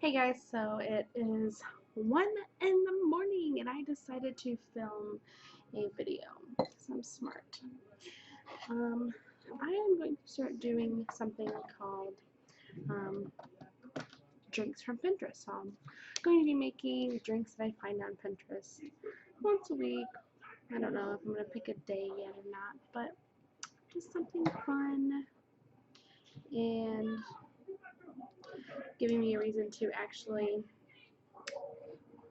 Hey guys, so it is 1 in the morning and I decided to film a video because I'm smart. I am going to start doing something called drinks from Pinterest. So I'm going to be making drinks that I find on Pinterest once a week. I don't know if I'm going to pick a day yet or not, but just something fun and giving me a reason to actually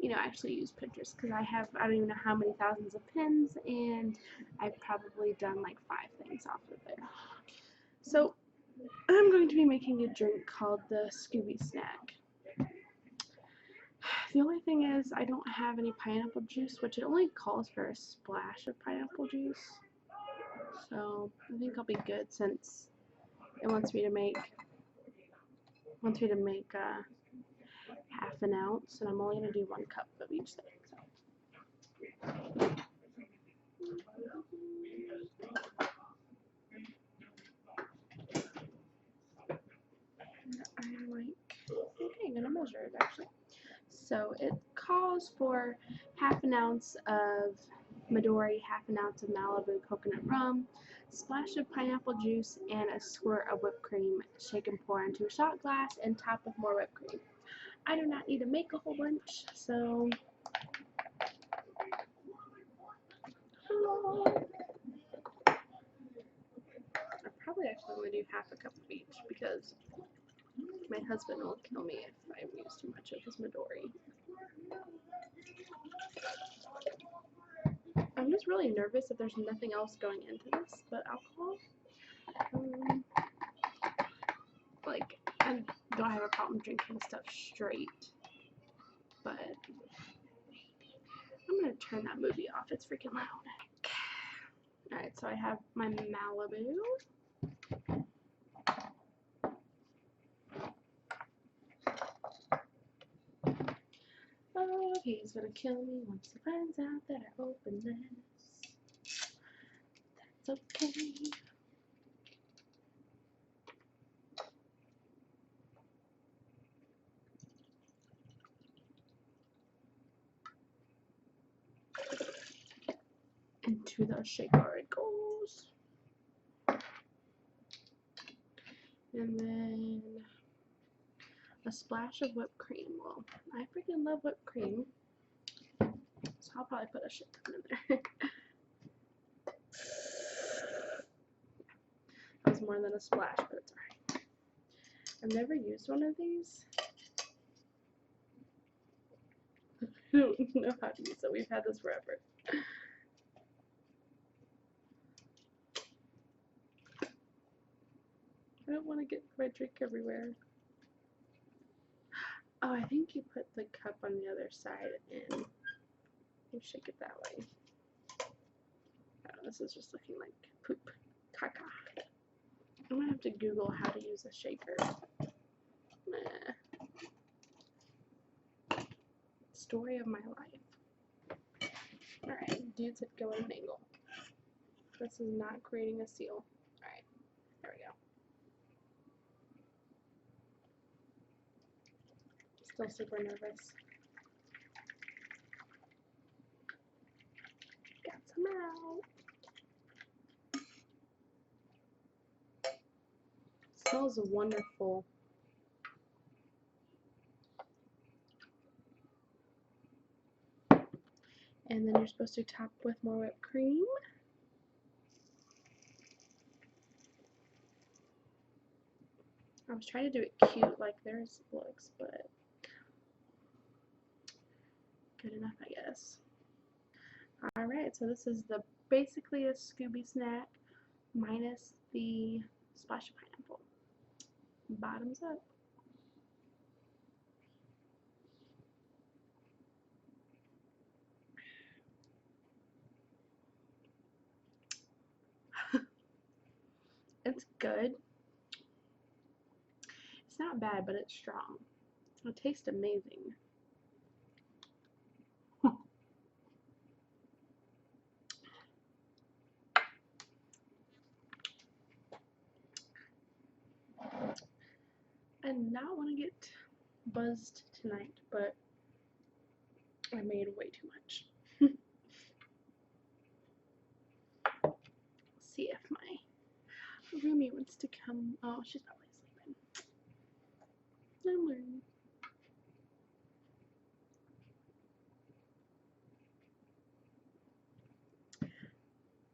use Pinterest, because I don't even know how many thousands of pins, and I've probably done like 5 things off of there. So I'm going to be making a drink called the Scooby Snack. The only thing is I don't have any pineapple juice, which it only calls for a splash of pineapple juice. So I think I'll be good since it wants me to make half an ounce, and I'm only going to do 1 cup of each thing. I'm gonna measure it actually. So it calls for half an ounce of Midori, half an ounce of Malibu coconut rum, a splash of pineapple juice, and a squirt of whipped cream. Shake and pour into a shot glass and top with more whipped cream. I do not need to make a whole bunch, so I probably actually only do half a cup of each because my husband will kill me if I use too much of his Midori. I'm just really nervous that there's nothing else going into this but alcohol. Like, I don't have a problem drinking stuff straight, but I'm gonna turn that movie off. It's freaking loud. Alright, so I have my Malibu. Oh, he's gonna kill me once he finds out that I opened this. That's okay. Into the shaker it goes. And then a splash of whipped cream. Well, I freaking love whipped cream, so I'll probably put a shit ton in there. That was more than a splash, but it's alright. I've never used one of these. I don't know how to use it. We've had this forever. I don't want to get my drink everywhere. Oh, I think you put the cup on the other side and you shake it that way. Oh, this is just looking like poop. Caca. I'm gonna have to Google how to use a shaker. Nah. Story of my life. Alright, dudes that go at an angle. This is not creating a seal. Alright, there we go. Still super nervous. Got some out. Smells wonderful. And then you're supposed to top with more whipped cream. I was trying to do it cute like theirs looks, but good enough, I guess. Alright, so this is basically a Scooby Snack minus the splash of pineapple. Bottoms up. It's good. It's not bad, but it's strong. It tastes amazing. I do not want to get buzzed tonight, but I made way too much. See if my roomie wants to come. Oh, she's probably sleeping. I'm learning.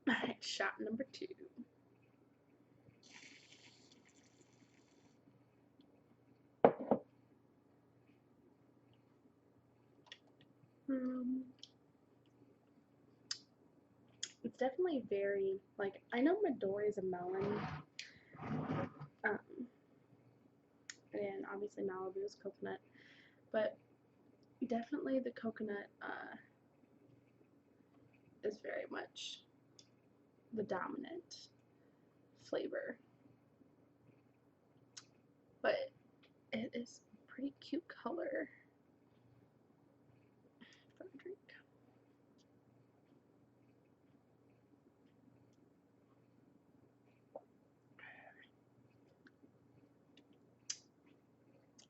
Alright, shot number 2. It's definitely very, like, I know Midori is a melon, and obviously Malibu is coconut, but definitely the coconut is very much the dominant flavor. But it is a pretty cute color for a drink.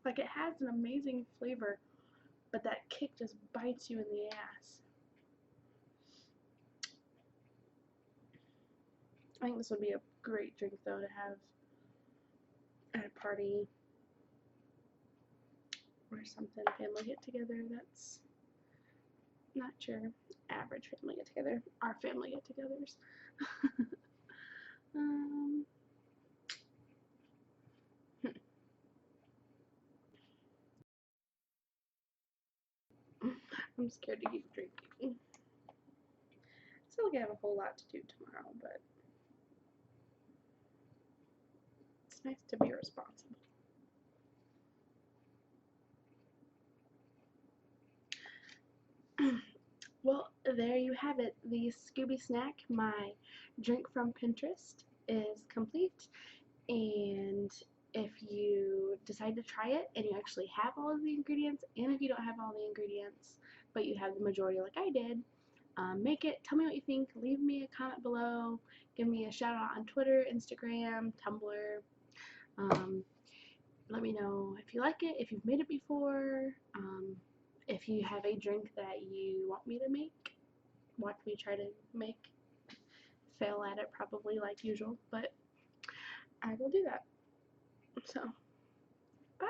Like, it has an amazing flavor, but that kick just bites you in the ass. I think this would be a great drink, though, to have at a party or something, family get together. That's not your average family get together. Our family get togethers. I'm scared to keep drinking. Still like I have a whole lot to do tomorrow, but it's nice to be responsible. Well, there you have it. The Scooby Snack, my drink from Pinterest, is complete. And if you decide to try it and you actually have all of the ingredients, and if you don't have all the ingredients, but you have the majority like I did, make it. Tell me what you think. Leave me a comment below. Give me a shout out on Twitter, Instagram, Tumblr. Let me know if you like it, if you've made it before, if you have a drink that you want me to make. Watch me try to make. Fail at it probably like usual, but I will do that. So, bye!